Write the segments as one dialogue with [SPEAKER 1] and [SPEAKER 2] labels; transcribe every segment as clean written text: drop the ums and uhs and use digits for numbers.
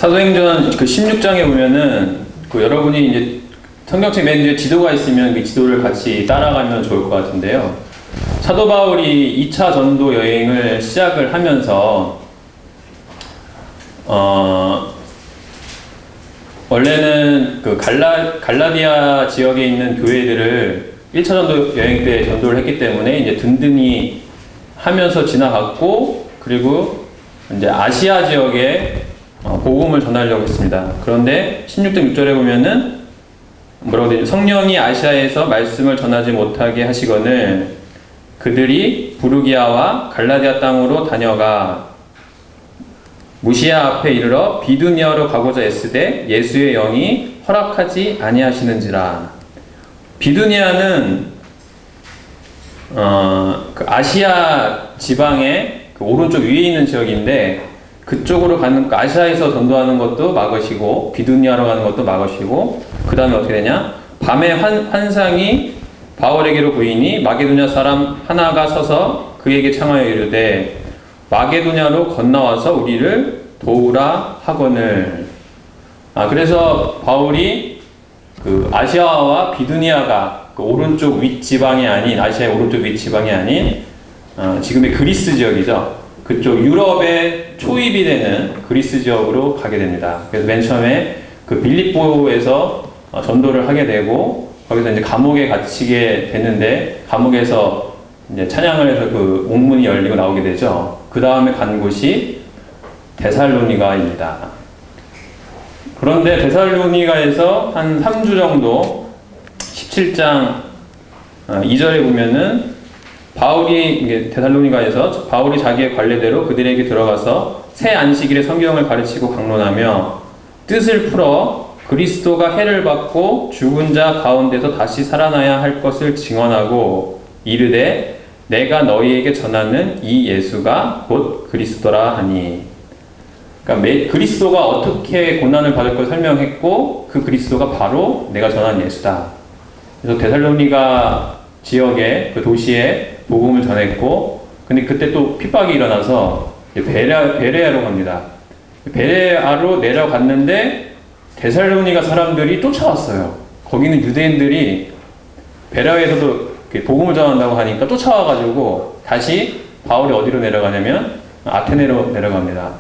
[SPEAKER 1] 사도행전 그 16장에 보면은 그 여러분이 이제 성경책 맨 뒤에 지도가 있으면 그 지도를 같이 따라가면 좋을 것 같은데요. 사도 바울이 2차 전도 여행을 시작을 하면서 원래는 그 갈라디아 지역에 있는 교회들을 1차 전도 여행 때 전도를 했기 때문에 이제 든든히 하면서 지나갔고, 그리고 이제 아시아 지역에 복음을 전하려고 했습니다. 그런데 16장 6절에 보면은 뭐라고 되죠? 성령이 아시아에서 말씀을 전하지 못하게 하시거늘 그들이 부르기아와 갈라디아 땅으로 다녀가 무시아 앞에 이르러 비두니아로 가고자 애쓰되 예수의 영이 허락하지 아니하시는지라. 비두니아는 그 아시아 지방의 그 오른쪽 위에 있는 지역인데, 그쪽으로 가는, 아시아에서 전도하는 것도 막으시고 비두니아로 가는 것도 막으시고, 그 다음에 어떻게 되냐? 밤에 환상이 바울에게로 보이니 마게도냐 사람 하나가 서서 그에게 청하여 이르되 마게도냐로 건너와서 우리를 도우라 하거늘. 그래서 바울이 그 아시아와 비두니아가 그 오른쪽 윗지방이 아닌, 아시아의 오른쪽 윗지방이 아닌 지금의 그리스 지역이죠. 그쪽 유럽의 초입이 되는 그리스 지역으로 가게 됩니다. 그래서 맨 처음에 그 빌립보에서 전도를 하게 되고, 거기서 이제 감옥에 갇히게 됐는데, 감옥에서 이제 찬양을 해서 그 옥문이 열리고 나오게 되죠. 그 다음에 간 곳이 데살로니가입니다. 그런데 데살로니가에서 한 3주 정도 17장 2절에 보면은 바울이 데살로니가에서 바울이 자기의 관례대로 그들에게 들어가서 새 안식일에 성경을 가르치고 강론하며 뜻을 풀어 그리스도가 해를 받고 죽은 자 가운데서 다시 살아나야 할 것을 증언하고 이르되 내가 너희에게 전하는 이 예수가 곧 그리스도라 하니. 그러니까 그리스도가 어떻게 고난을 받을 걸 설명했고, 그 그리스도가 바로 내가 전한 예수다. 그래서 데살로니가 지역에 그 도시에 복음을 전했고, 근데 그때 또 핍박이 일어나서 베레아로 갑니다. 베레아로 내려갔는데 데살로니가 사람들이 쫓아왔어요. 거기는 유대인들이 베레아에서도 복음을 전한다고 하니까 쫓아와가지고 다시 바울이 어디로 내려가냐면 아테네로 내려갑니다.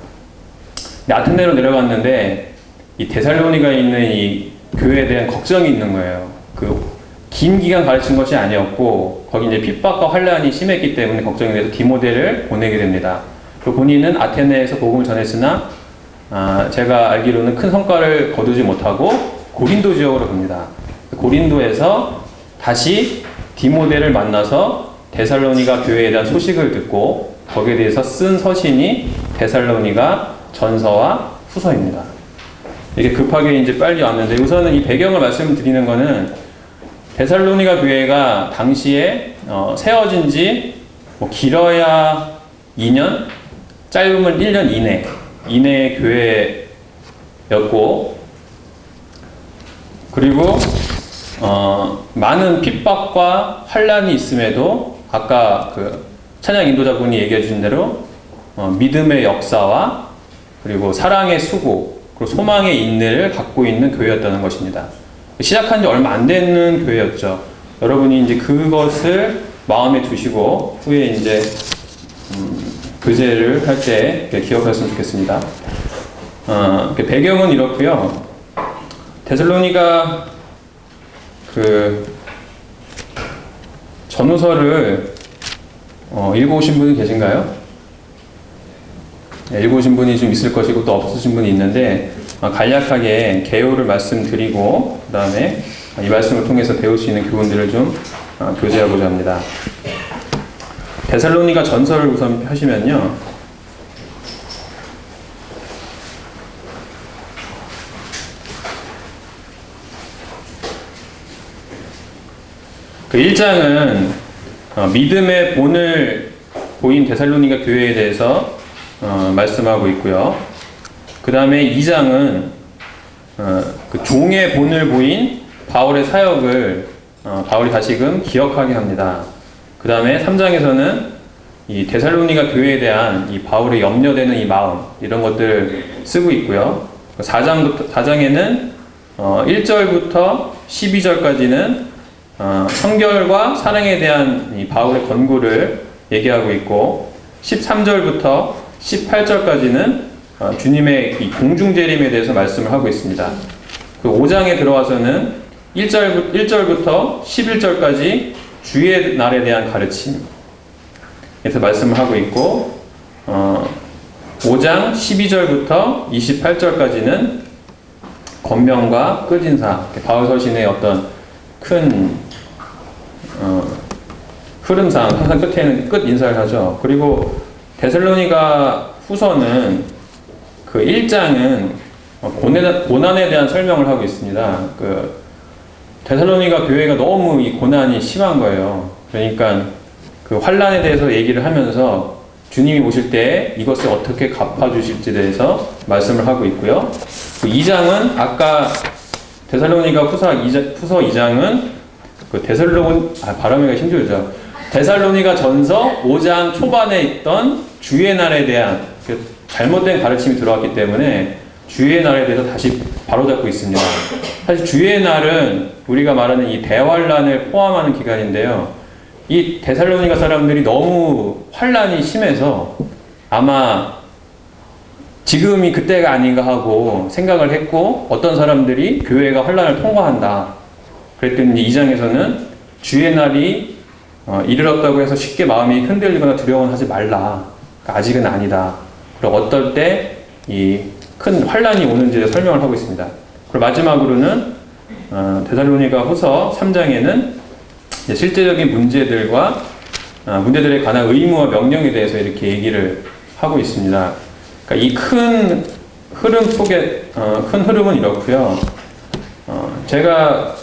[SPEAKER 1] 아테네로 내려갔는데 이 데살로니가에 있는 이 교회에 대한 걱정이 있는 거예요. 그 긴 기간 가르친 것이 아니었고, 거기 이제 핍박과 환란이 심했기 때문에 걱정이 돼서 디모데를 보내게 됩니다. 그 본인은 아테네에서 복음을 전했으나 제가 알기로는 큰 성과를 거두지 못하고 고린도 지역으로 갑니다. 고린도에서 다시 디모데를 만나서 데살로니가 교회에 대한 소식을 듣고 거기에 대해서 쓴 서신이 데살로니가 전서와 후서입니다. 이게 급하게 이제 빨리 왔는데, 우선은 이 배경을 말씀드리는 거는 데살로니가 교회가 당시에 세워진 지 길어야 2년, 짧으면 1년 이내의 교회였고, 그리고 많은 핍박과 환란이 있음에도 아까 그 찬양 인도자분이 얘기해 주신 대로 믿음의 역사와 그리고 사랑의 수고, 그리고 소망의 인내를 갖고 있는 교회였다는 것입니다. 시작한 지 얼마 안 되는 교회였죠. 여러분이 이제 그것을 마음에 두시고 후에 이제 교제를 할 때 기억하셨으면 좋겠습니다. 배경은 이렇고요. 데살로니가 그 전후서를 읽어오신 분이 계신가요? 네, 읽어오신 분이 좀 있을 것이고 또 없으신 분이 있는데, 간략하게 개요를 말씀드리고 그 다음에 이 말씀을 통해서 배울 수 있는 교훈들을 좀 교제하고자 합니다. 데살로니가 전서를 우선 하시면요, 그 1장은 믿음의 본을 보인 데살로니가 교회에 대해서 말씀하고 있고요. 그 다음에 2장은 그 종의 본을 보인 바울의 사역을 바울이 다시금 기억하게 합니다. 그 다음에 3장에서는 이 데살로니가 교회에 대한 이 바울의 염려되는 이 마음, 이런 것들을 쓰고 있고요. 4장에는 1절부터 12절까지는 성결과 사랑에 대한 이 바울의 권고를 얘기하고 있고 13절부터 18절까지는 주님의 이 공중재림에 대해서 말씀을 하고 있습니다. 그 5장에 들어와서는 1절부터 11절까지 주의 날에 대한 가르침에서 말씀을 하고 있고 5장 12절부터 28절까지는 권면과 끝인사, 바울 서신의 어떤 큰 흐름상 항상 끝에는 끝 인사를 하죠. 그리고 데살로니가 후서는 그 1장은 고난에 대한 설명을 하고 있습니다. 그 데살로니가 교회가 너무 이 고난이 심한 거예요. 그러니까 그 환난에 대해서 얘기를 하면서 주님이 오실 때 이것을 어떻게 갚아주실지에 대해서 말씀을 하고 있고요. 그 2장은 아까 데살로니가 후서 2장은 그 발음하기가 힘들죠. 데살로니가 전서 5장 초반에 있던 주의 날에 대한 잘못된 가르침이 들어왔기 때문에 주의 날에 대해서 다시 바로잡고 있습니다. 사실 주의 날은 우리가 말하는 이 대환란을 포함하는 기간인데요. 이 데살로니가 사람들이 너무 환란이 심해서 아마 지금이 그때가 아닌가 하고 생각을 했고 어떤 사람들이 교회가 환란을 통과한다. 그랬더니 2장에서는 주의 날이 이르렀다고 해서 쉽게 마음이 흔들리거나 두려워하지 말라. 그러니까 아직은 아니다. 그리고 어떨 때 이 큰 환란이 오는지에 설명을 하고 있습니다. 그리고 마지막으로는 데살로니가 후서 3장에는 실제적인 문제들에 관한 의무와 명령에 대해서 이렇게 얘기를 하고 있습니다. 그러니까 이 큰 흐름 속에 큰 흐름은 이렇고요. 제가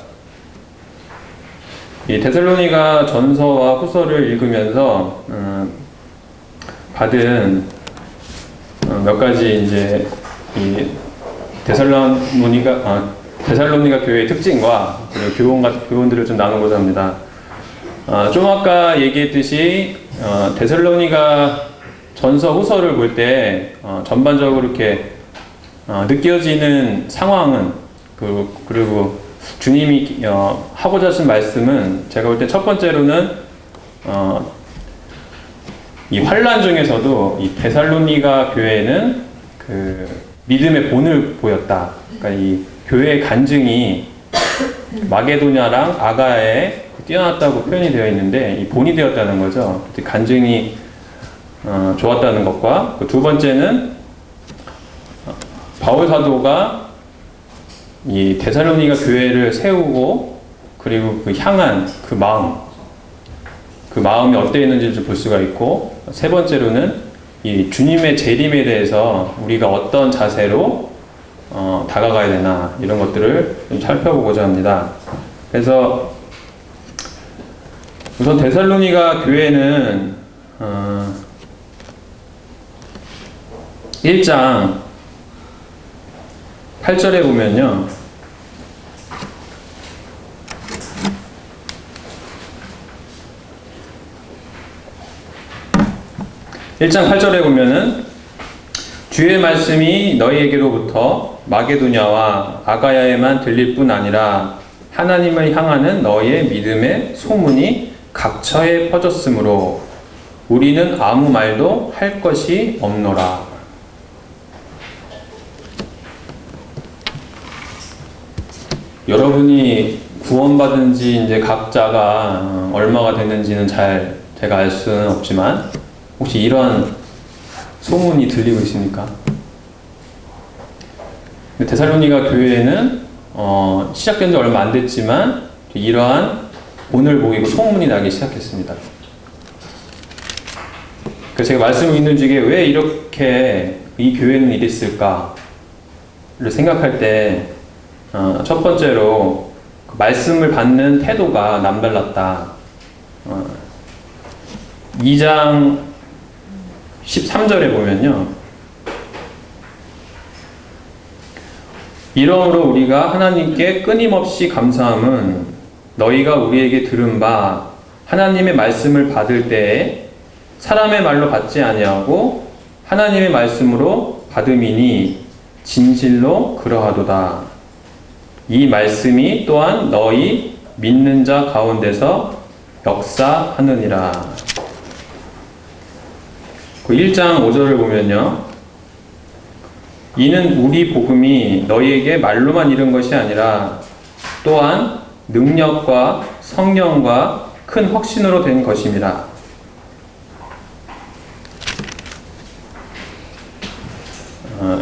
[SPEAKER 1] 이 데살로니가 전서와 후서를 읽으면서 받은 몇 가지 이제 이 데살로니가 교회의 특징과 그리고 교훈들을 좀 나누고자 합니다. 좀 아까 얘기했듯이 데살로니가 전서 후서를 볼 때 전반적으로 이렇게 느껴지는 상황은 그리고 주님이 하고자 하신 말씀은 제가 볼 때 첫 번째로는 이 환란 중에서도 이 데살로니가 교회는 그 믿음의 본을 보였다. 그러니까 이 교회의 간증이 마게도냐랑 아가야에 뛰어났다고 표현이 되어 있는데 이 본이 되었다는 거죠. 간증이 좋았다는 것과 그 두 번째는 바울 사도가 이 데살로니가 교회를 세우고 그리고 그 향한 그 마음이 어땠는지를 볼 수가 있고 세 번째로는 이 주님의 재림에 대해서 우리가 어떤 자세로 다가가야 되나 이런 것들을 좀 살펴보고자 합니다. 그래서 우선 데살로니가 교회는 1장 8절에 보면요. 주의 말씀이 너희에게로부터 마게도냐와 아가야에만 들릴 뿐 아니라 하나님을 향하는 너희의 믿음의 소문이 각처에 퍼졌으므로 우리는 아무 말도 할 것이 없노라. 여러분이 구원받은 지 이제 각자가 얼마가 됐는지는 잘 제가 알 수는 없지만 혹시 이러한 소문이 들리고 있습니까? 데살로니가 교회에는 시작된 지 얼마 안 됐지만 이러한 본을 보이고 소문이 나기 시작했습니다. 그래서 제가 말씀을 읽는 중에 왜 이렇게 이 교회는 이랬을까를 생각할 때 첫 번째로 그 말씀을 받는 태도가 남달랐다. 2장 13절에 보면요. 이러므로 우리가 하나님께 끊임없이 감사함은 너희가 우리에게 들은 바 하나님의 말씀을 받을 때에 사람의 말로 받지 아니하고 하나님의 말씀으로 받음이니 진실로 그러하도다. 이 말씀이 또한 너희 믿는 자 가운데서 역사하느니라. 그 1장 5절을 보면요. 이는 우리 복음이 너희에게 말로만 이른 것이 아니라 또한 능력과 성령과 큰 확신으로 된 것임이라.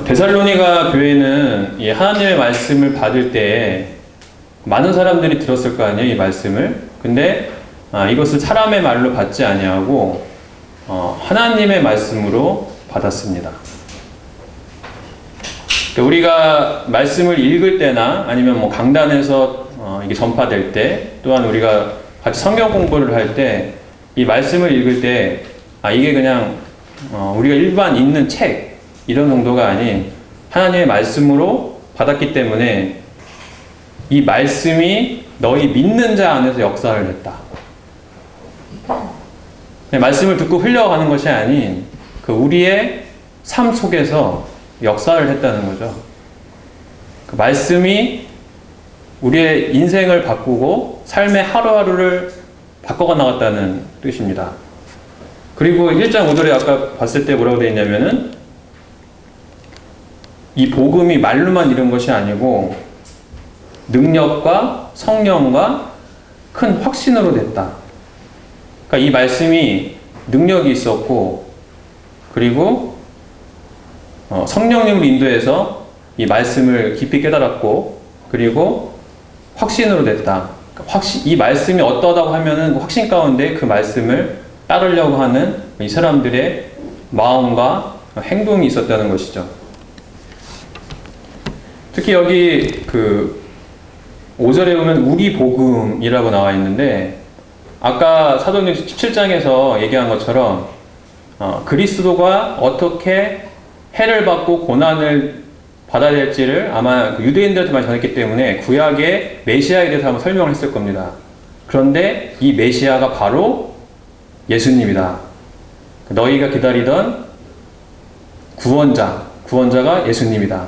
[SPEAKER 1] 데살로니가 교회는 이 하나님의 말씀을 받을 때 많은 사람들이 들었을 거 아니에요, 이 말씀을. 근데 이것을 사람의 말로 받지 아니하고 하나님의 말씀으로 받았습니다. 우리가 말씀을 읽을 때나 아니면 뭐 강단에서 이게 전파될 때, 또한 우리가 같이 성경 공부를 할 때 이 말씀을 읽을 때 이게 그냥 우리가 일반 읽는 책 이런 정도가 아닌 하나님의 말씀으로 받았기 때문에 이 말씀이 너희 믿는 자 안에서 역사를 했다. 말씀을 듣고 흘려가는 것이 아닌 그 우리의 삶 속에서 역사를 했다는 거죠. 그 말씀이 우리의 인생을 바꾸고 삶의 하루하루를 바꿔가 나갔다는 뜻입니다. 그리고 1장 5절에 아까 봤을 때 뭐라고 되어 있냐면은 이 복음이 말로만 이룬 것이 아니고 능력과 성령과 큰 확신으로 됐다. 그러니까 이 말씀이 능력이 있었고, 그리고 성령님을 인도해서 이 말씀을 깊이 깨달았고, 그리고 확신으로 됐다. 이 말씀이 어떠하다고 하면은 그 확신 가운데 그 말씀을 따르려고 하는 이 사람들의 마음과 행동이 있었다는 것이죠. 특히 여기 그 5절에 보면 우리 복음이라고 나와 있는데, 아까 사도행전 17장에서 얘기한 것처럼 그리스도가 어떻게 해를 받고 고난을 받아야 될지를 아마 유대인들한테 많이 전했기 때문에 구약의 메시아에 대해서 한번 설명을 했을 겁니다. 그런데 이 메시아가 바로 예수님이다. 너희가 기다리던 구원자가 예수님이다.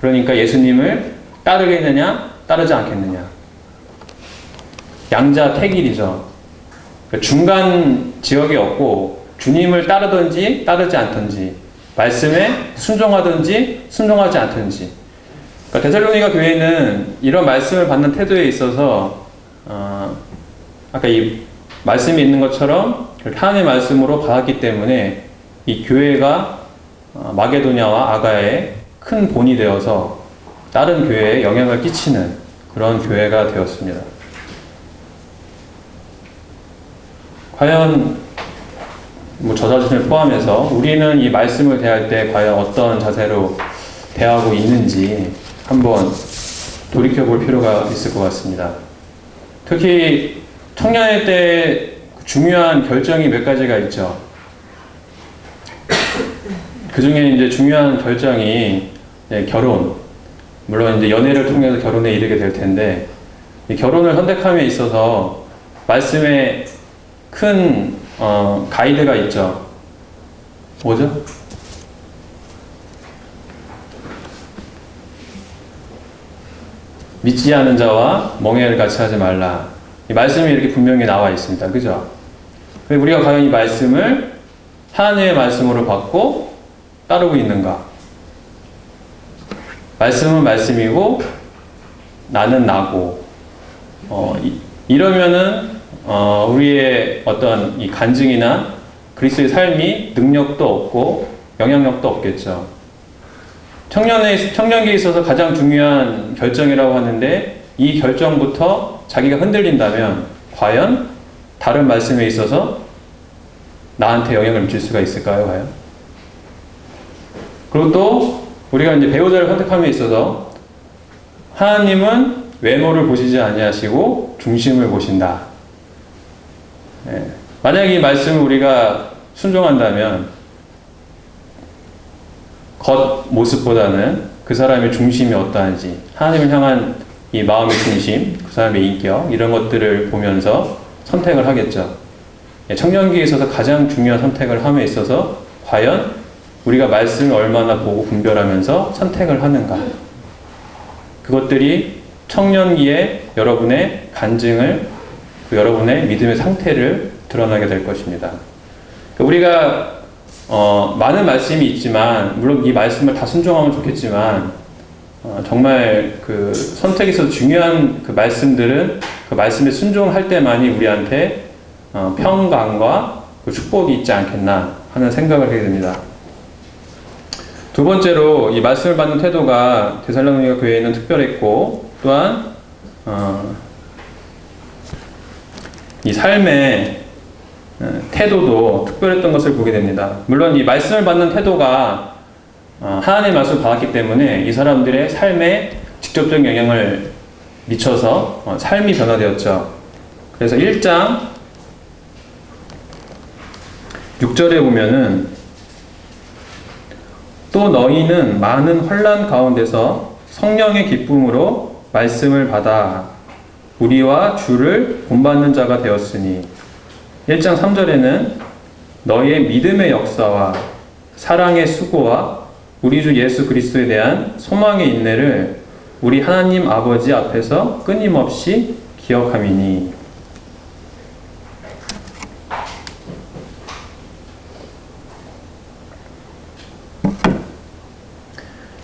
[SPEAKER 1] 그러니까 예수님을 따르겠느냐 따르지 않겠느냐. 양자택일이죠. 중간 지역이 없고 주님을 따르든지 따르지 않든지, 말씀에 순종하든지 순종하지 않든지. 그러니까 데살로니가 교회는 이런 말씀을 받는 태도에 있어서 아까 이 말씀이 있는 것처럼 하나님의 말씀으로 받았기 때문에 이 교회가 마게도냐와 아가야의 큰 본이 되어서 다른 교회에 영향을 끼치는 그런 교회가 되었습니다. 과연 저 자신을 포함해서 우리는 이 말씀을 대할 때 과연 어떤 자세로 대하고 있는지 한번 돌이켜볼 필요가 있을 것 같습니다. 특히 청년의 때 중요한 결정이 몇 가지가 있죠. 그 중에 이제 중요한 결정이 결혼. 물론 이제 연애를 통해서 결혼에 이르게 될 텐데, 이 결혼을 선택함에 있어서 말씀에 큰 가이드가 있죠. 뭐죠? 믿지 않은 자와 멍에를 같이 하지 말라. 이 말씀이 이렇게 분명히 나와 있습니다. 그죠? 우리가 과연 이 말씀을 하나님의 말씀으로 받고 따르고 있는가? 말씀은 말씀이고 나는 나고, 이러면은 우리의 어떤 이 간증이나 그리스도의 삶이 능력도 없고 영향력도 없겠죠. 청년기에 있어서 가장 중요한 결정이라고 하는데, 이 결정부터 자기가 흔들린다면 과연 다른 말씀에 있어서 나한테 영향을 미칠 수가 있을까요? 과연? 그리고 또 우리가 이제 배우자를 선택함에 있어서 하나님은 외모를 보시지 아니하시고 중심을 보신다. 만약에 이 말씀을 우리가 순종한다면 겉모습보다는 그 사람의 중심이 어떠한지, 하나님을 향한 이 마음의 중심, 그 사람의 인격, 이런 것들을 보면서 선택을 하겠죠. 청년기에 있어서 가장 중요한 선택을 함에 있어서 과연 우리가 말씀을 얼마나 보고 분별하면서 선택을 하는가. 그것들이 청년기에 여러분의 간증을, 여러분의 믿음의 상태를 드러나게 될 것입니다. 우리가 많은 말씀이 있지만, 물론 이 말씀을 다 순종하면 좋겠지만, 정말 그 선택에서 중요한 그 말씀들은 그 말씀에 순종할 때만이 우리한테 평강과 그 축복이 있지 않겠나 하는 생각을 하게 됩니다. 두 번째로 이 말씀을 받는 태도가 데살로니가 교회에는 특별했고, 또한 이 삶의 태도도 특별했던 것을 보게 됩니다. 물론 이 말씀을 받는 태도가 하나님의 말씀을 받았기 때문에 이 사람들의 삶에 직접적인 영향을 미쳐서 삶이 변화되었죠. 그래서 1장 6절에 보면은 또 너희는 많은 환난 가운데서 성령의 기쁨으로 말씀을 받아 우리와 주를 본받는 자가 되었으니 1장 3절에는 너희의 믿음의 역사와 사랑의 수고와 우리 주 예수 그리스도에 대한 소망의 인내를 우리 하나님 아버지 앞에서 끊임없이 기억함이니.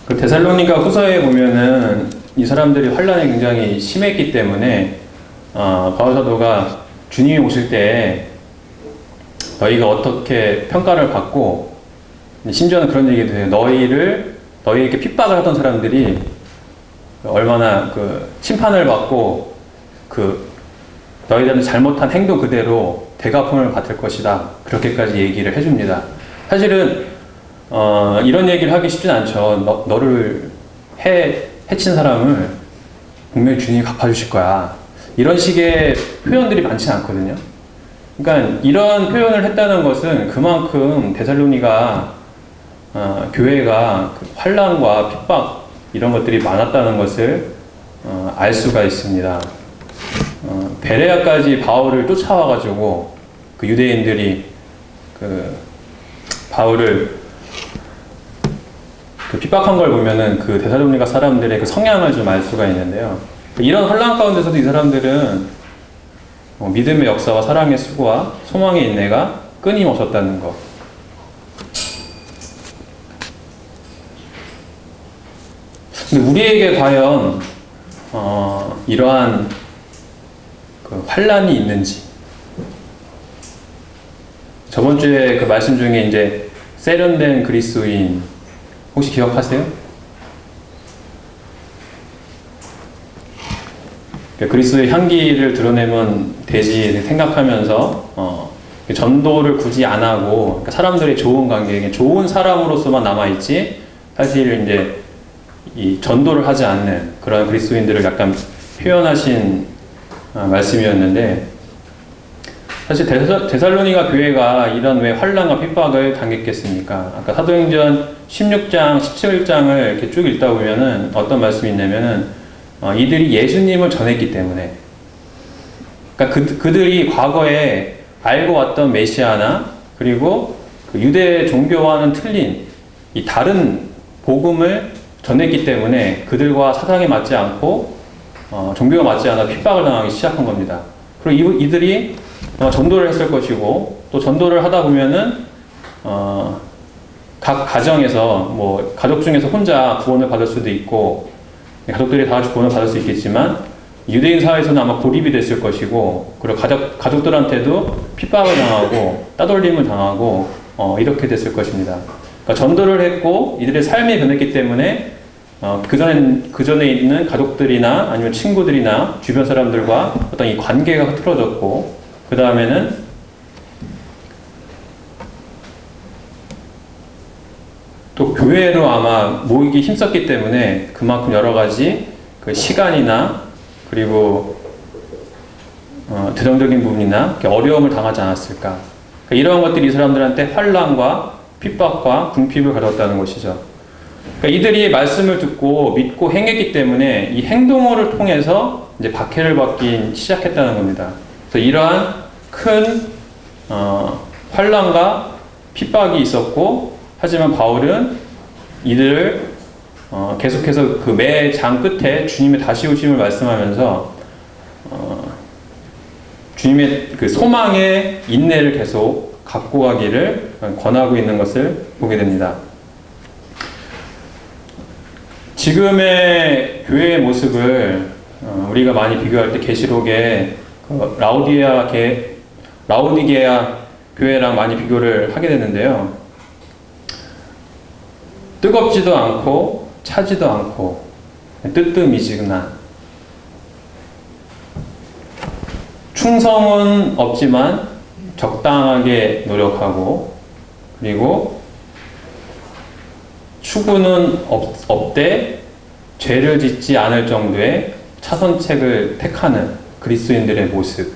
[SPEAKER 1] 그 데살로니가 후서에 보면은 이 사람들이 환란이 굉장히 심했기 때문에 바울 사도가 주님이 오실 때 너희가 어떻게 평가를 받고, 심지어는 그런 얘기도 해요. 너희에게 핍박을 하던 사람들이 얼마나 그 심판을 받고 너희들은 잘못한 행동 그대로 대가품을 받을 것이다. 그렇게까지 얘기를 해줍니다. 사실은 이런 얘기를 하기 쉽진 않죠. 너를 해친 사람을 분명히 주님이 갚아주실 거야. 이런 식의 표현들이 많지 않거든요. 그러니까 이런 표현을 했다는 것은 그만큼 데살로니가 교회가 환난과 핍박 이런 것들이 많았다는 것을 알 수가 있습니다. 베레아까지 바울을 쫓아와가지고 그 유대인들이 그 바울을 그 핍박한 걸 보면은 그 데살로니가 사람들의 그 성향을 좀 알 수가 있는데요. 이런 환난 가운데서도 이 사람들은 믿음의 역사와 사랑의 수고와 소망의 인내가 끊임없었다는 것. 근데 우리에게 과연 이러한 그 환난이 있는지. 저번 주에 그 말씀 중에 이제 세련된 그리스도인 혹시 기억하세요? 그리스도의 향기를 드러내면 되지 생각하면서 전도를 굳이 안 하고 사람들의 좋은 관계, 좋은 사람으로서만 남아있지 사실 이제 이 전도를 하지 않는 그런 그리스도인들을 약간 표현하신 말씀이었는데, 사실 데살로니가 교회가 이런 왜 환난과 핍박을 당했겠습니까? 아까 사도행전 16장, 17장을 이렇게 쭉 읽다 보면은 어떤 말씀이 있냐면은 이들이 예수님을 전했기 때문에, 그러니까 그들이 과거에 알고 왔던 메시아나 그리고 그 유대 종교와는 틀린 이 다른 복음을 전했기 때문에 그들과 사상이 맞지 않고 종교가 맞지 않아 핍박을 당하기 시작한 겁니다. 그리고 이들이 전도를 했을 것이고, 또 전도를 하다 보면은 각 가정에서 뭐 가족 중에서 혼자 구원을 받을 수도 있고 가족들이 다 같이 구원을 받을 수 있겠지만 유대인 사회에서는 아마 고립이 됐을 것이고, 그리고 가족들한테도 핍박을 당하고 따돌림을 당하고 이렇게 됐을 것입니다. 그러니까 전도를 했고 이들의 삶이 변했기 때문에 그 전에 있는 가족들이나 아니면 친구들이나 주변 사람들과 어떤 이 관계가 틀어졌고, 그 다음에는 또 교회로 아마 모이기 힘썼기 때문에 그만큼 여러 가지 그 시간이나 그리고 재정적인 부분이나 어려움을 당하지 않았을까. 그러니까 이러한 것들이 이 사람들한테 환난과 핍박과 궁핍을 가져왔다는 것이죠. 그러니까 이들이 말씀을 듣고 믿고 행했기 때문에 이 행동을 통해서 이제 박해를 받기 시작했다는 겁니다. 그래서 이러한 큰 환난과 핍박이 있었고, 하지만 바울은 이들을 계속해서 그 매 장 끝에 주님의 다시 오심을 말씀하면서 주님의 그 소망의 인내를 계속 갖고 가기를 권하고 있는 것을 보게 됩니다. 지금의 교회의 모습을 우리가 많이 비교할 때 계시록의 라오디게아 교회랑 많이 비교를 하게 되는데요. 뜨겁지도 않고 차지도 않고 뜨뜻미지근한, 충성은 없지만 적당하게 노력하고, 그리고 추구는 없되 죄를 짓지 않을 정도의 차선책을 택하는 그리스도인들의 모습.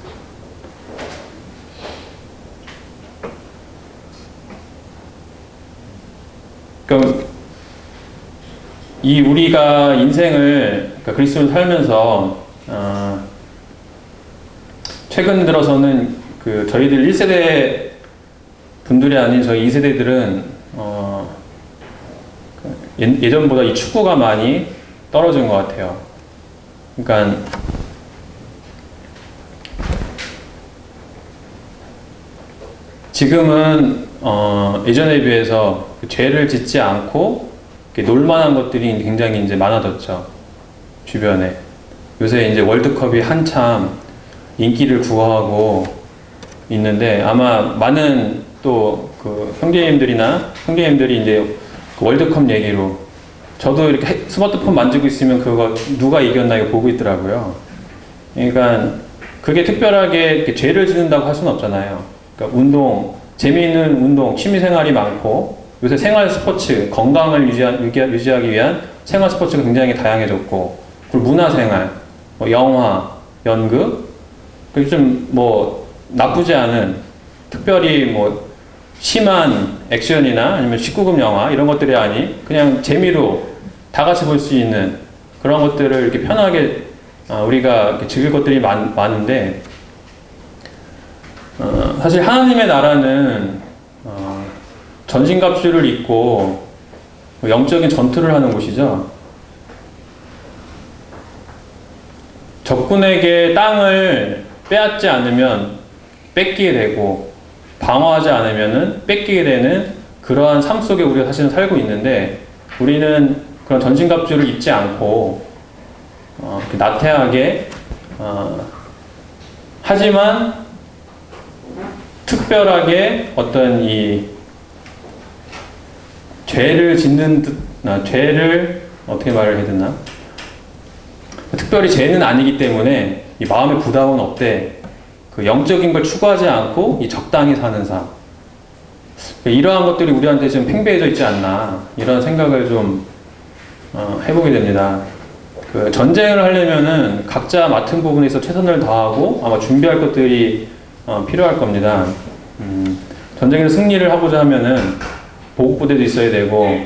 [SPEAKER 1] 그럼 우리가 인생을, 그러니까 그리스도를 살면서 최근 들어서는 저희들 1세대 분들이 아닌 저희 2세대들은 예전보다 이 축구가 많이 떨어진 것 같아요. 그러니까 지금은 예전에 비해서 죄를 짓지 않고 놀만한 것들이 굉장히 이제 많아졌죠. 주변에. 요새 이제 월드컵이 한참 인기를 구가하고 있는데, 아마 많은 또 형제님들이 이제 그 월드컵 얘기로, 저도 이렇게 스마트폰 만지고 있으면 그거 누가 이겼나 이거 보고 있더라고요. 그러니까 그게 특별하게 이렇게 죄를 짓는다고 할 수는 없잖아요. 그러니까 재미있는 운동, 취미생활이 많고, 요새 생활 스포츠, 건강을 유지하기 위한 생활 스포츠가 굉장히 다양해졌고, 그리고 문화생활, 영화, 연극, 그리고 좀 나쁘지 않은, 특별히 심한 액션이나 아니면 19금 영화 이런 것들이 아닌 그냥 재미로 다 같이 볼 수 있는 그런 것들을 이렇게 편하게 우리가 이렇게 즐길 것들이 많은데, 사실 하나님의 나라는 전신갑주를 입고 영적인 전투를 하는 곳이죠. 적군에게 땅을 빼앗지 않으면 뺏기게 되고, 방어하지 않으면 뺏기게 되는 그러한 삶 속에 우리가 사실은 살고 있는데, 우리는 그런 전신갑주를 입지 않고 나태하게 하지만 특별하게 어떤 이 죄를 짓는 죄를 어떻게 말을 해야 되나? 특별히 죄는 아니기 때문에 이 마음의 부담은 없대. 그 영적인 걸 추구하지 않고 이 적당히 사는 삶. 이러한 것들이 우리한테 지금 팽배해져 있지 않나, 이런 생각을 좀 해보게 됩니다. 그 전쟁을 하려면은 각자 맡은 부분에서 최선을 다하고 아마 준비할 것들이 필요할 겁니다. 전쟁에서 승리를 하고자 하면은 보급부대도 있어야 되고,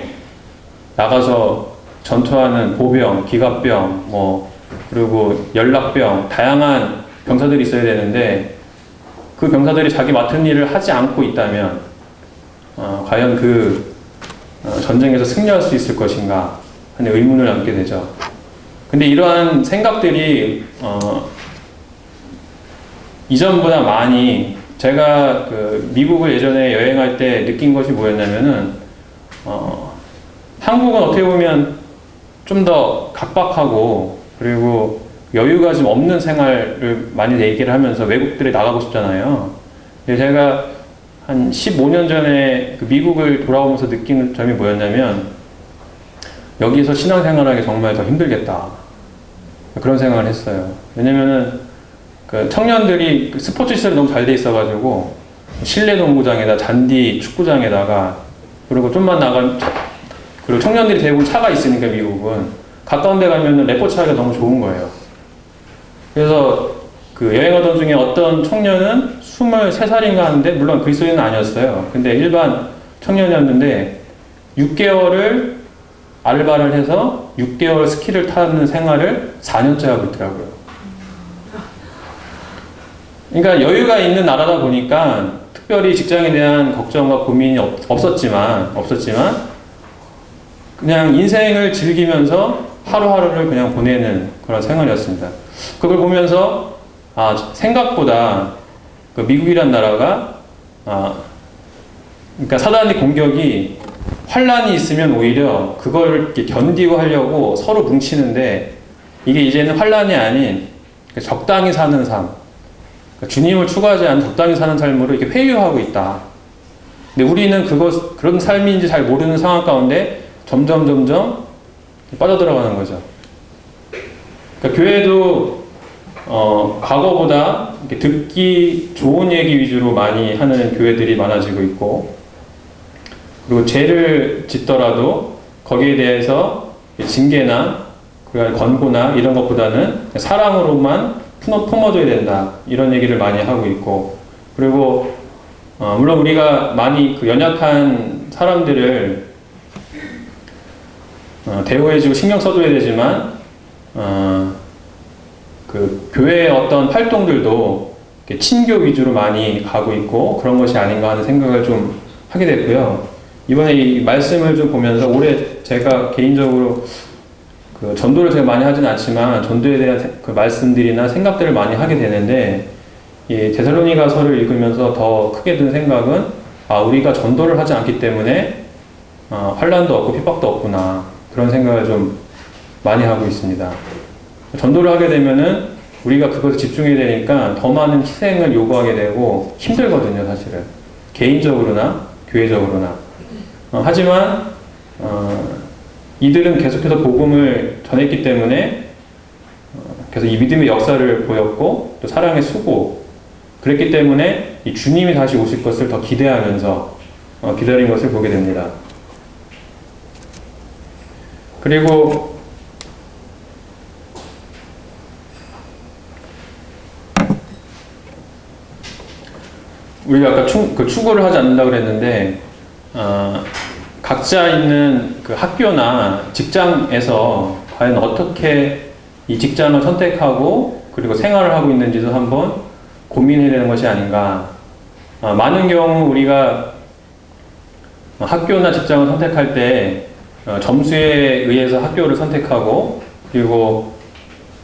[SPEAKER 1] 나가서 전투하는 보병, 기갑병, 그리고 연락병, 다양한 병사들이 있어야 되는데, 그 병사들이 자기 맡은 일을 하지 않고 있다면 과연 그 전쟁에서 승리할 수 있을 것인가 하는 의문을 남게 되죠. 근데 이러한 생각들이 이전보다 많이, 제가 미국을 예전에 여행할 때 느낀 것이 뭐였냐면은 한국은 어떻게 보면 좀 더 각박하고, 그리고 여유가 좀 없는 생활을 많이 얘기를 하면서 외국들에 나가고 싶잖아요. 근데 제가 한 15년 전에 미국을 돌아오면서 느낀 점이 뭐였냐면, 여기서 신앙생활하기 정말 더 힘들겠다, 그런 생각을 했어요. 왜냐면은 청년들이 스포츠 시설이 너무 잘 돼 있어가지고 실내 농구장에다 잔디 축구장에다가, 그리고 좀만 그리고 청년들이 대부분 차가 있으니까 미국은 가까운 데 가면은 레포츠 하기가 너무 좋은 거예요. 그래서 여행하던 중에 어떤 청년은 23살인가 하는데, 물론 그리스도인은 아니었어요. 근데 일반 청년이었는데 6개월을 알바를 해서 6개월 스키를 타는 생활을 4년째 하고 있더라고요. 그러니까 여유가 있는 나라다 보니까 특별히 직장에 대한 걱정과 고민이 없었지만 그냥 인생을 즐기면서 하루하루를 그냥 보내는 그런 생활이었습니다. 그걸 보면서 생각보다 그 미국이란 나라가 그러니까 사단의 공격이 환란이 있으면 오히려 그걸 이렇게 견디고 하려고 서로 뭉치는데 이게 이제는 환란이 아닌 적당히 사는 삶, 그러니까 주님을 추구하지 않는 적당히 사는 삶으로 이렇게 회유하고 있다. 근데 우리는 그런 삶인지 잘 모르는 상황 가운데 점점 빠져들어가는 거죠. 그러니까 교회도 과거보다 이렇게 듣기 좋은 얘기 위주로 많이 하는 교회들이 많아지고 있고, 그리고 죄를 짓더라도 거기에 대해서 징계나 권고나 이런 것보다는 사랑으로만 품어줘야 된다, 이런 얘기를 많이 하고 있고, 그리고 물론 우리가 많이 그 연약한 사람들을 대우해주고 신경 써줘야 되지만 그 교회의 어떤 활동들도 친교 위주로 많이 가고 있고 그런 것이 아닌가 하는 생각을 좀 하게 됐고요. 이번에 이 말씀을 좀 보면서 올해 제가 개인적으로 그 전도를 제가 많이 하진 않지만 전도에 대한 그 말씀들이나 생각들을 많이 하게 되는데, 이 데살로니가서를 읽으면서 더 크게 든 생각은 우리가 전도를 하지 않기 때문에 환난도 없고 핍박도 없구나, 그런 생각을 좀 많이 하고 있습니다. 전도를 하게 되면은 우리가 그것에 집중해야 되니까 더 많은 희생을 요구하게 되고 힘들거든요, 사실은. 개인적으로나 교회적으로나. 하지만 이들은 계속해서 복음을 전했기 때문에 계속 이 믿음의 역사를 보였고 또 사랑의 수고, 그랬기 때문에 이 주님이 다시 오실 것을 더 기대하면서 기다린 것을 보게 됩니다. 그리고 우리가 아까 추구를 하지 않는다고 그랬는데, 각자 있는 그 학교나 직장에서 과연 어떻게 이 직장을 선택하고 그리고 생활을 하고 있는지도 한번 고민해야 되는 것이 아닌가. 많은 경우 우리가 학교나 직장을 선택할 때 점수에 의해서 학교를 선택하고, 그리고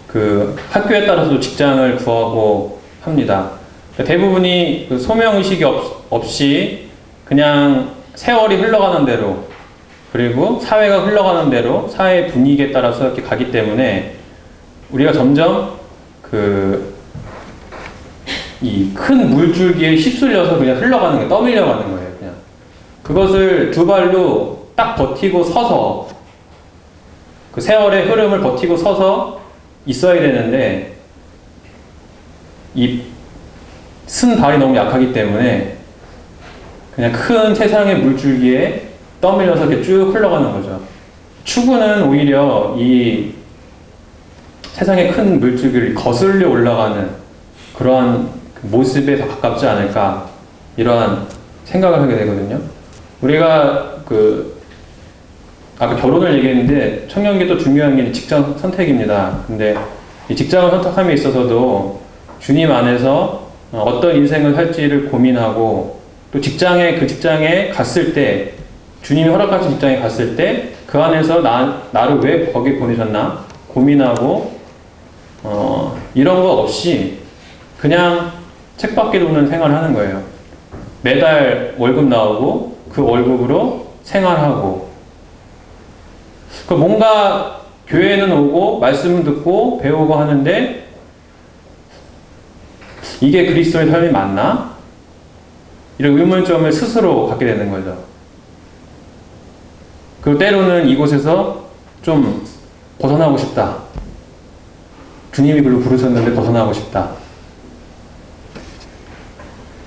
[SPEAKER 1] 그 학교에 따라서도 직장을 구하고 합니다. 대부분이 그 소명의식이 없이 그냥 세월이 흘러가는 대로, 그리고 사회가 흘러가는 대로 사회 분위기에 따라서 이렇게 가기 때문에 우리가 점점 이 큰 물줄기에 휩쓸려서 그냥 흘러가는 거예요. 떠밀려가는 거예요, 그냥. 그것을 두 발로 딱 버티고 서서, 그 세월의 흐름을 버티고 서서 있어야 되는데, 이 쓴 발이 너무 약하기 때문에 그냥 큰 세상의 물줄기에 떠밀려서 이렇게 쭉 흘러가는 거죠. 추구는 오히려 이 세상의 큰 물줄기를 거슬려 올라가는 그러한 모습에 더 가깝지 않을까, 이러한 생각을 하게 되거든요. 우리가 아까 결혼을 얘기했는데 청년기 또 중요한 게 직장 선택입니다. 근데 이 직장을 선택함에 있어서도 주님 안에서 어떤 인생을 살지를 고민하고, 또 그 직장에 갔을 때, 주님이 허락하신 직장에 갔을 때 그 안에서 나를 왜 거기 보내셨나 고민하고, 이런 거 없이 그냥 책밖에 도는 생활을 하는 거예요. 매달 월급 나오고 그 월급으로 생활하고, 뭔가 교회는 오고 말씀은 듣고 배우고 하는데 이게 그리스도의 삶이 맞나? 이런 의문점을 스스로 갖게 되는 거죠. 그리고 때로는 이곳에서 좀 벗어나고 싶다. 주님이 글로 부르셨는데 벗어나고 싶다.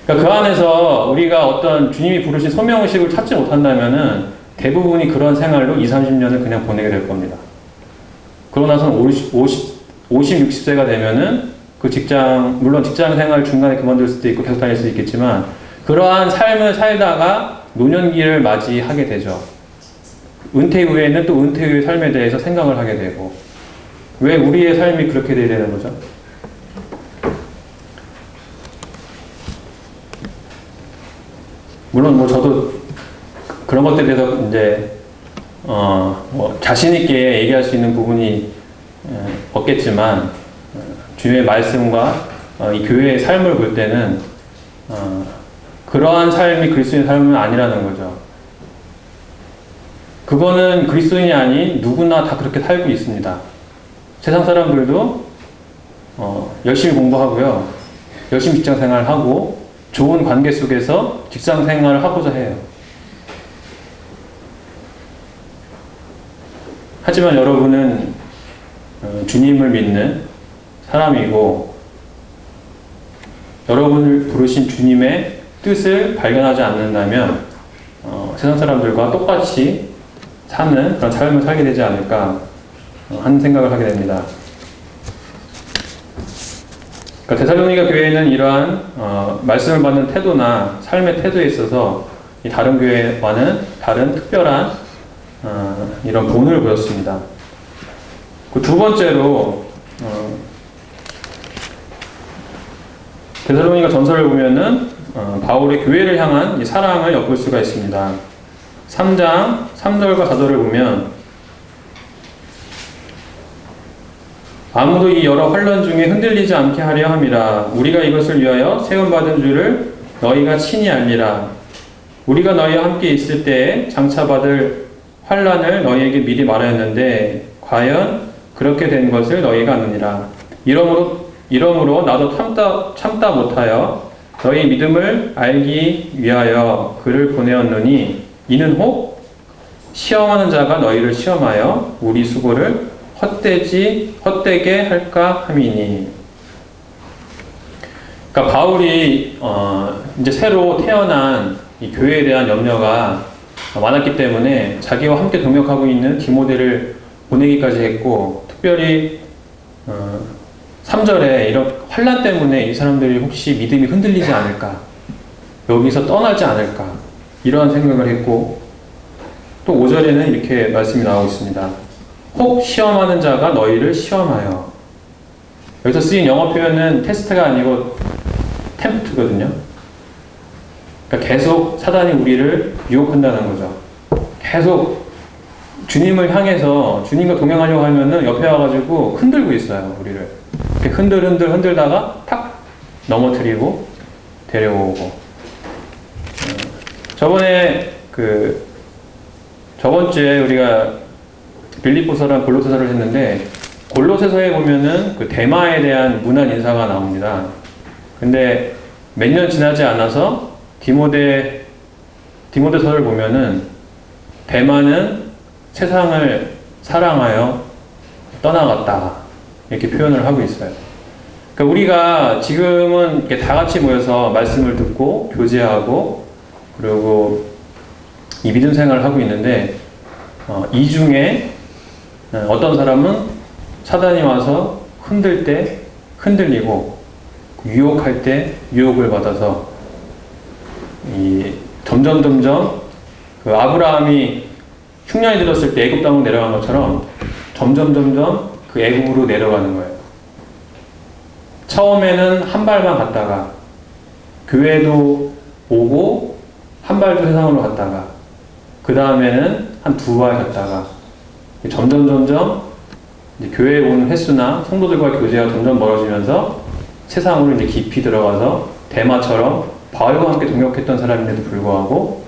[SPEAKER 1] 그러니까 그 안에서 우리가 어떤 주님이 부르신 소명의식을 찾지 못한다면은 대부분이 그런 생활로 20, 30년을 그냥 보내게 될 겁니다. 그러고 나서는 50, 60세가 되면은 그 물론 직장 생활 중간에 그만둘 수도 있고 계속 다닐 수도 있겠지만, 그러한 삶을 살다가 노년기를 맞이하게 되죠. 은퇴 후에는 또 은퇴 후의 삶에 대해서 생각을 하게 되고, 왜 우리의 삶이 그렇게 돼야 되는 거죠? 물론 뭐 저도 그런 것들에 대해서 이제 뭐 자신 있게 얘기할 수 있는 부분이 없겠지만 주님의 말씀과 이 교회의 삶을 볼 때는 그러한 삶이 그리스도인의 삶은 아니라는 거죠. 그거는 그리스도인이 아닌 누구나 다 그렇게 살고 있습니다. 세상 사람들도 열심히 공부하고요, 열심히 직장 생활하고 좋은 관계 속에서 직장 생활을 하고자 해요. 하지만 여러분은 주님을 믿는 사람이고 여러분을 부르신 주님의 뜻을 발견하지 않는다면 세상 사람들과 똑같이 사는 그런 삶을 살게 되지 않을까 하는 생각을 하게 됩니다. 그러니까 데살로니가 교회는 이러한 말씀을 받는 태도나 삶의 태도에 있어서 이 다른 교회와는 다른 특별한 이런 본을 보였습니다. 그 두 번째로 데살로니가 전서를 보면은 바울의 교회를 향한 이 사랑을 엿볼 수가 있습니다. 3장 3절과 4절을 보면 아무도 이 여러 환난 중에 흔들리지 않게 하려 함이라. 우리가 이것을 위하여 세움받은 줄을 너희가 친히 알리라. 우리가 너희와 함께 있을 때에 장차 받을 환난을 너희에게 미리 말하였는데 과연 그렇게 된 것을 너희가 아느니라. 이러므로 나도 참다 못하여 너희 믿음을 알기 위하여 그를 보내었노니 이는 혹 시험하는 자가 너희를 시험하여 우리 수고를 헛되게 할까 함이니. 그러니까 바울이 이제 새로 태어난 이 교회에 대한 염려가 많았기 때문에 자기와 함께 동역하고 있는 디모데를 보내기까지 했고, 특별히 3절에 이런 환난 때문에 이 사람들이 혹시 믿음이 흔들리지 않을까, 여기서 떠나지 않을까, 이러한 생각을 했고, 또 5절에는 이렇게 말씀이 나오고 있습니다. 혹 시험하는 자가 너희를 시험하여. 여기서 쓰인 영어 표현은 테스트가 아니고 템프트거든요. 그러니까 계속 사단이 우리를 유혹한다는 거죠. 계속 주님을 향해서 주님과 동행하려고 하면은 옆에 와가지고 흔들고 있어요, 우리를. 이렇게 흔들다가 탁 넘어뜨리고 데려오고. 저번 주에 우리가 빌립보서랑 골로새서를 했는데, 골로새서에 보면은 그 대마에 대한 문안 인사가 나옵니다. 근데 몇 년 지나지 않아서 디모데서를 보면은 대마는 세상을 사랑하여 떠나갔다, 이렇게 표현을 하고 있어요. 그러니까 우리가 지금은 이렇게 다 같이 모여서 말씀을 듣고 교제하고 그리고 이 믿음 생활을 하고 있는데, 이 중에 어떤 사람은 사단이 와서 흔들 때 흔들리고 유혹할 때 유혹을 받아서 점점 그 아브라함이 흉년이 들었을 때 애굽 땅으로 내려간 것처럼 점점 그 애굽으로 내려가는 거예요. 처음에는 한 발만 갔다가 교회도 오고 한 발도 세상으로 갔다가 그 다음에는 한 두 발 갔다가 점점 이제 교회에 오는 횟수나 성도들과의 교제가 점점 멀어지면서 세상으로 이제 깊이 들어가서 대마처럼 바울과 함께 동역했던 사람인데도 불구하고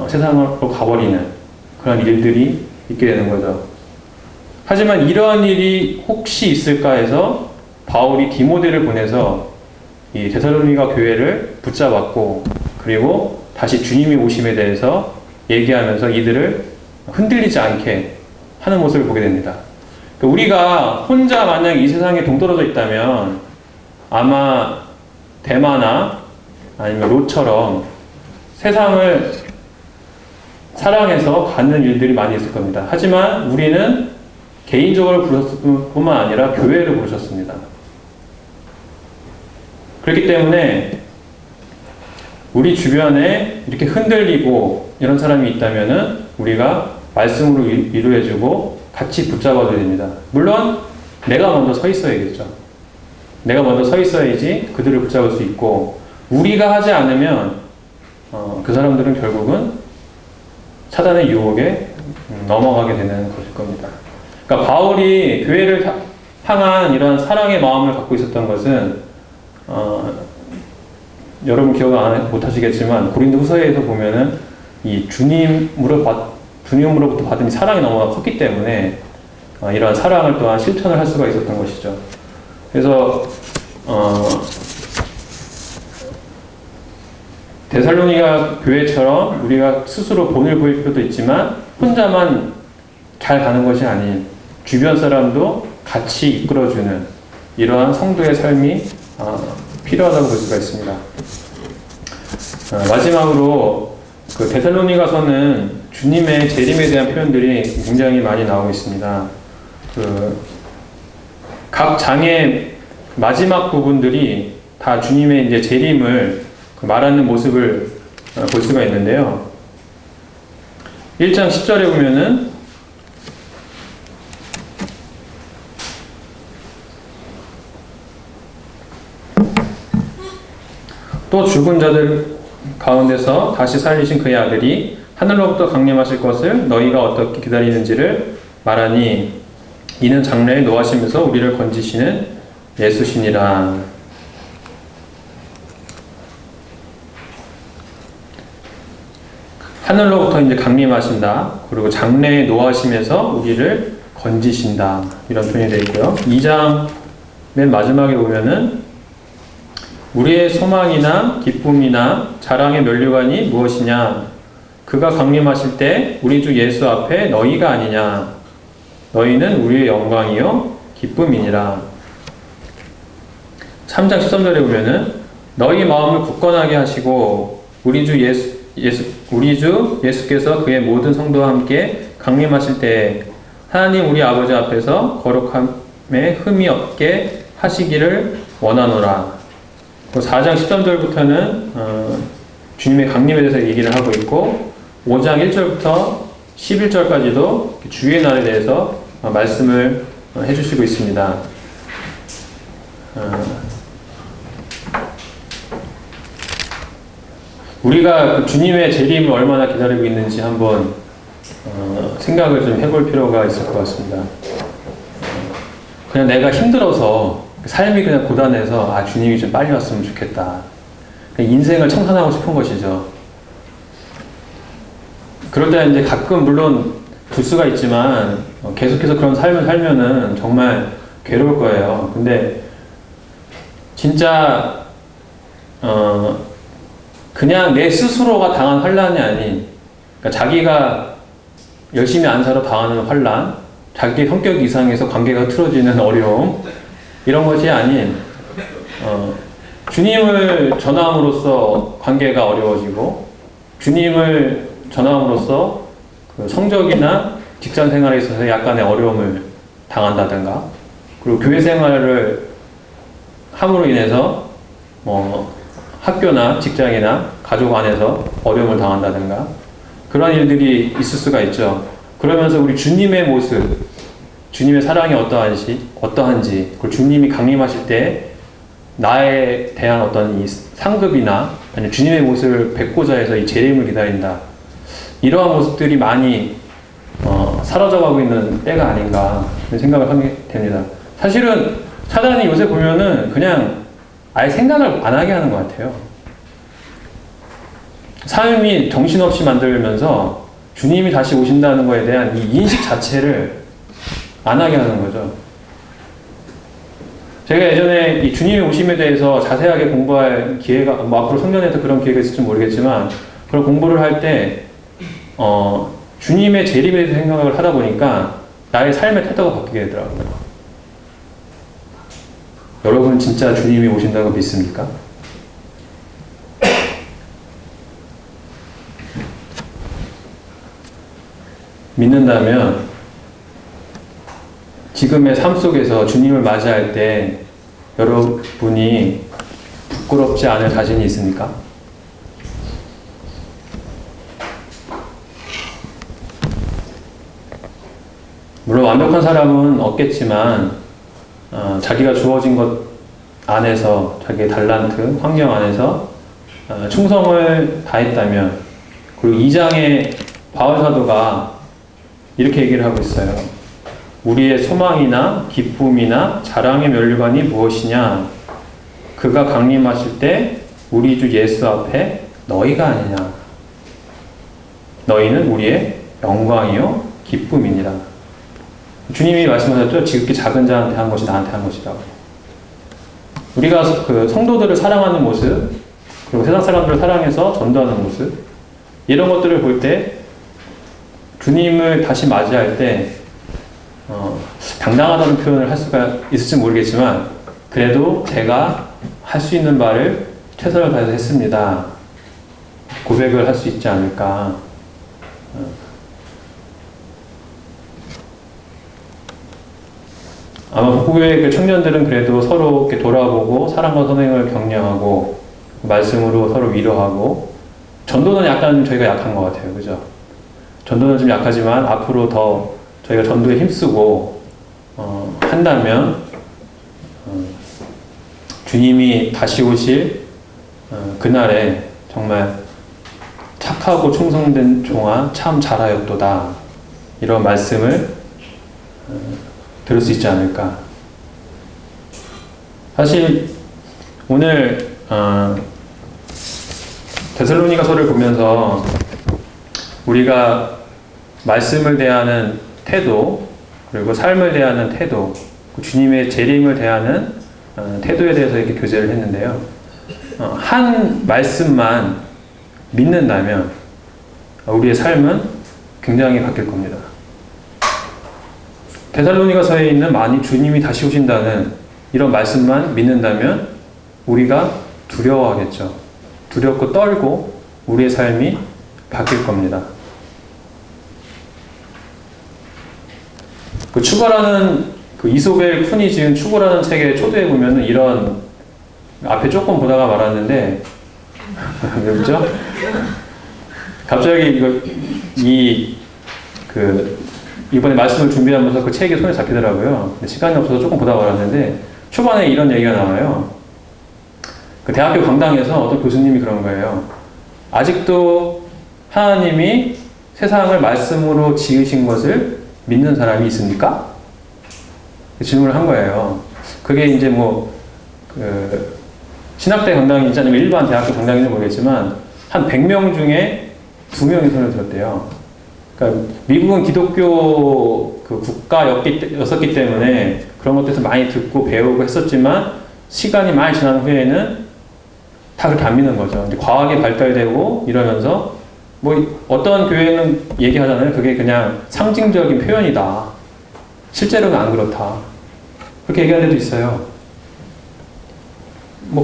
[SPEAKER 1] 세상으로 가버리는 그런 일들이 있게 되는 거죠. 하지만 이러한 일이 혹시 있을까 해서 바울이 디모데를 보내서 이 데살로니가 교회를 붙잡았고, 그리고 다시 주님이 오심에 대해서 얘기하면서 이들을 흔들리지 않게 하는 모습을 보게 됩니다. 우리가 혼자 만약 이 세상에 동떨어져 있다면 아마 대마나 아니면 롯처럼 세상을 사랑해서 갖는 일들이 많이 있을 겁니다. 하지만 우리는 개인적으로 부르셨을 뿐만 아니라 교회를 부르셨습니다. 그렇기 때문에 우리 주변에 이렇게 흔들리고 이런 사람이 있다면은 우리가 말씀으로 위로해주고 같이 붙잡아줘야 됩니다. 물론 내가 먼저 서 있어야겠죠. 내가 먼저 서 있어야지 그들을 붙잡을 수 있고, 우리가 하지 않으면 그 사람들은 결국은 사단의 유혹에 넘어가게 되는 것일 겁니다. 그러니까 바울이 교회를 향한 이런 사랑의 마음을 갖고 있었던 것은 여러분 기억 못 하시겠지만 고린도 후서에서 보면은 이 주님으로부터 받은 사랑이 너무나 컸기 때문에 이러한 사랑을 또한 실천을 할 수가 있었던 것이죠. 그래서 데살로니가 교회처럼 우리가 스스로 본을 보일 필요도 있지만 혼자만 잘 가는 것이 아닌 주변 사람도 같이 이끌어주는 이러한 성도의 삶이 필요하다고 볼 수가 있습니다. 마지막으로 그 데살로니가서는 주님의 재림에 대한 표현들이 굉장히 많이 나오고 있습니다. 각 장의 마지막 부분들이 다 주님의 이제 재림을 말하는 모습을 볼 수가 있는데요. 1장 10절에 보면은 또 죽은 자들 가운데서 다시 살리신 그의 아들이 하늘로부터 강림하실 것을 너희가 어떻게 기다리는지를 말하니 이는 장래에 노하시면서 우리를 건지시는 예수시니라. 하늘로부터 이제 강림하신다. 그리고 장래에 노하시면서 우리를 건지신다. 이런 표현이 되어 있고요. 2장 맨 마지막에 보면은 우리의 소망이나 기쁨이나 자랑의 면류관이 무엇이냐? 그가 강림하실 때 우리 주 예수 앞에 너희가 아니냐? 너희는 우리의 영광이요 기쁨이니라. 3장 13절에 보면은 너희 마음을 굳건하게 하시고 우리 주 예수께서 그의 모든 성도와 함께 강림하실 때 하나님 우리 아버지 앞에서 거룩함에 흠이 없게 하시기를 원하노라. 4장 13절부터는 주님의 강림에 대해서 얘기를 하고 있고 5장 1절부터 11절까지도 주의 날에 대해서 말씀을 해주시고 있습니다. 우리가 주님의 재림을 얼마나 기다리고 있는지 한번 생각을 좀 해볼 필요가 있을 것 같습니다. 그냥 내가 힘들어서 삶이 그냥 고단해서 주님이 좀 빨리 왔으면 좋겠다. 인생을 청산하고 싶은 것이죠. 그럴 때 이제 가끔 물론 볼 수가 있지만 계속해서 그런 삶을 살면은 정말 괴로울 거예요. 근데 진짜 그냥 내 스스로가 당한 환난이 아닌 그러니까 자기가 열심히 안 살아 당하는 환난, 자기 성격 이상에서 관계가 틀어지는 어려움 이런 것이 아닌 주님을 전함으로써 관계가 어려워지고 주님을 전함으로써 그 성적이나 직장 생활에 있어서 약간의 어려움을 당한다든가 그리고 교회 생활을 함으로 인해서 학교나 직장이나 가족 안에서 어려움을 당한다든가 그런 일들이 있을 수가 있죠. 그러면서 우리 주님의 모습, 주님의 사랑이 어떠한지 그리고 주님이 강림하실 때 나에 대한 어떤 이 상급이나 아니면 주님의 모습을 뵙고자 해서 이 재림을 기다린다. 이러한 모습들이 많이 사라져가고 있는 때가 아닌가 생각을 하게 됩니다. 사실은 사단이 요새 보면은 그냥 아예 생각을 안 하게 하는 것 같아요. 삶이 정신없이 만들면서 주님이 다시 오신다는 것에 대한 이 인식 자체를 안 하게 하는 거죠. 제가 예전에 이 주님의 오심에 대해서 자세하게 공부할 기회가, 앞으로 성전에서 그런 기회가 있을지 모르겠지만, 그런 공부를 할 때, 주님의 재림에 대해서 생각을 하다 보니까 나의 삶의 태도가 바뀌게 되더라고요. 여러분은 진짜 주님이 오신다고 믿습니까? 믿는다면 지금의 삶 속에서 주님을 맞이할 때 여러분이 부끄럽지 않을 자신이 있습니까? 물론 완벽한 사람은 없겠지만 자기가 주어진 것 안에서 자기의 달란트, 환경 안에서 충성을 다했다면, 그리고 2장에 바울 사도가 이렇게 얘기를 하고 있어요. 우리의 소망이나 기쁨이나 자랑의 면류관이 무엇이냐? 그가 강림하실 때 우리 주 예수 앞에 너희가 아니냐? 너희는 우리의 영광이요 기쁨이니라. 주님이 말씀하셨죠. 지극히 작은 자한테 한 것이 나한테 한 것이라고. 우리가 그 성도들을 사랑하는 모습, 그리고 세상 사람들을 사랑해서 전도하는 모습, 이런 것들을 볼 때 주님을 다시 맞이할 때 당당하다는 표현을 할 수가 있을지 모르겠지만, 그래도 제가 할 수 있는 바를 최선을 다해서 했습니다. 고백을 할 수 있지 않을까. 아마 북구교회 그 청년들은 그래도 서로 이렇게 돌아보고 사랑과 선행을 격려하고 말씀으로 서로 위로하고, 전도는 약간 저희가 약한 것 같아요. 그죠? 전도는 좀 약하지만 앞으로 더 저희가 전도에 힘쓰고 한다면 주님이 다시 오실 그날에 정말 착하고 충성된 종아 참 잘하였도다, 이런 말씀을 들을 수 있지 않을까. 사실 오늘 데살로니가서를 보면서 우리가 말씀을 대하는 태도, 그리고 삶을 대하는 태도, 주님의 재림을 대하는 태도에 대해서 이렇게 교제를 했는데요. 한 말씀만 믿는다면 우리의 삶은 굉장히 바뀔 겁니다. 데살로니가서에 있는 만일 주님이 다시 오신다는 이런 말씀만 믿는다면 우리가 두려워하겠죠. 두렵고 떨고 우리의 삶이 바뀔 겁니다. 그 추가라는 그 이소벨 쿤이 지은 추구라는 책의 초도에 보면은 이런, 앞에 조금 보다가 말았는데 왜 그죠? 갑자기 이번에 말씀을 준비하면서 그 책이 손에 잡히더라고요. 근데 시간이 없어서 조금 보다가 말았는데 초반에 이런 얘기가 나와요. 그 대학교 강당에서 어떤 교수님이 그런 거예요. 아직도 하나님이 세상을 말씀으로 지으신 것을 믿는 사람이 있습니까? 질문을 한 거예요. 그게 이제 신학대 강당인지 아니면 일반 대학교 강당인지 모르겠지만 한 100명 중에 2명이 손을 들었대요. 그러니까 미국은 기독교 그 국가였기 때문에 그런 것들에서 많이 듣고 배우고 했었지만, 시간이 많이 지난 후에는 다 그렇게 안 믿는 거죠. 이제 과학이 발달되고 이러면서 어떤 교회는 얘기하잖아요. 그게 그냥 상징적인 표현이다. 실제로는 안 그렇다. 그렇게 얘기하는 데도 있어요.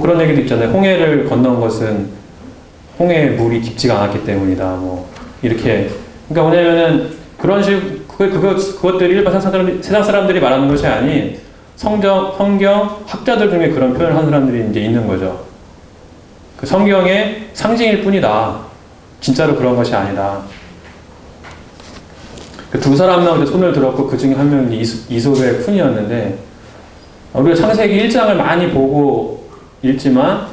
[SPEAKER 1] 그런 얘기도 있잖아요. 홍해를 건넌 것은 홍해의 물이 깊지가 않았기 때문이다. 이렇게. 그러니까 뭐냐면은 그런 그것들이 일반 세상 사람들이 말하는 것이 아닌 성경 학자들 중에 그런 표현을 하는 사람들이 이제 있는 거죠. 그 성경의 상징일 뿐이다. 진짜로 그런 것이 아니다. 그 두 사람만 손을 들었고 그 중에 한 명이 이소벨 쿤이었는데, 우리가 창세기 1장을 많이 보고 읽지만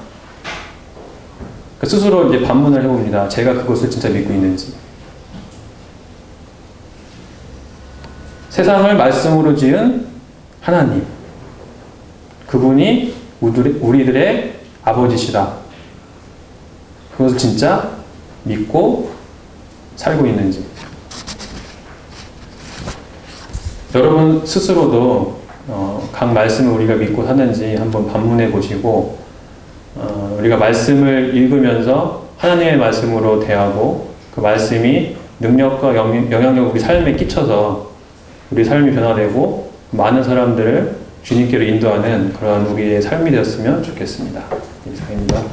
[SPEAKER 1] 스스로 이제 반문을 해봅니다. 제가 그것을 진짜 믿고 있는지. 세상을 말씀으로 지은 하나님, 그분이 우리들의 아버지시다. 그것을 진짜 믿고 살고 있는지. 여러분 스스로도 각 말씀을 우리가 믿고 사는지 한번 반문해 보시고, 우리가 말씀을 읽으면서 하나님의 말씀으로 대하고 그 말씀이 능력과 영향력을 우리 삶에 끼쳐서 우리 삶이 변화되고 많은 사람들을 주님께로 인도하는 그런 우리의 삶이 되었으면 좋겠습니다. 이상입니다.